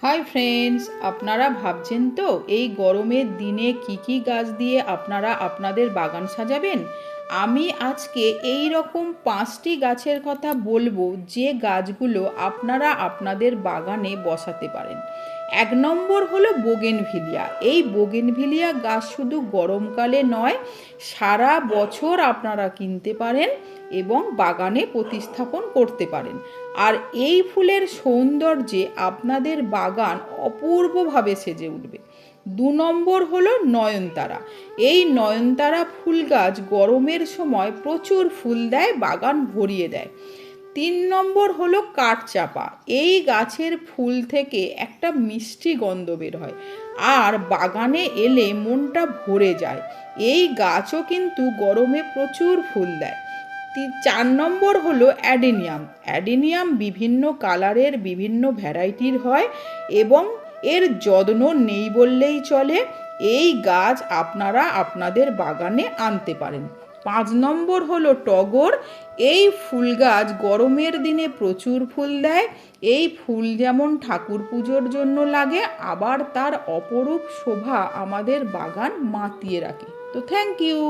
Hi friends, আপনারা ভাবছেন তো এই গরমের দিনে কি কি গাছ দিয়ে আপনারা আপনাদের বাগান সাজাবেন। আমি আজকে এই রকম 5টি গাছের কথা বলবো যে গাছগুলো আপনারা আপনাদের বাগানে বসাতে পারেন। 1 নম্বর হলো বোগেনভিলিয়া। এই বোগেনভিলিয়া গাছ শুধু গরমকালে নয়, সারা বছর আপনারা কিনতে পারেন এবং বাগানে প্রতিস্থাপন করতে পারেন। আর এই ফুলের সৌন্দর্যে আপনাদের বাগান অপূর্বভাবে সেজে উঠবে। 2 নম্বর হলো নয়নতারা। এই নয়নতারা ফুল গাছ গরমের সময় প্রচুর ফুল দেয়, বাগান ভরিয়ে দেয়। 3 নম্বর হলো কাঠচাপা। এই গাছের ফুল থেকে একটা মিষ্টি গন্ধ বের হয়, আর বাগানে এলে মনটা ভরে যায়। এই গাছও কিন্তু গরমে প্রচুর ফুল দেয়। 4 নম্বর হলো অ্যাডেনিয়াম। অ্যাডেনিয়াম বিভিন্ন কালারের, বিভিন্ন ভ্যারাইটির হয় এবং এর যত্ন নেই বললেই চলে। এই গাছ আপনারা আপনাদের বাগানে আনতে পারেন। 5 নম্বর হলো টগর। এই ফুল গাছ গরমের দিনে প্রচুর ফুল দেয়। এই ফুল যেমন ঠাকুর পুজোর জন্য লাগে, আবার তার অপরূপ শোভা আমাদের বাগান মাতিয়ে রাখে। তো থ্যাংক ইউ।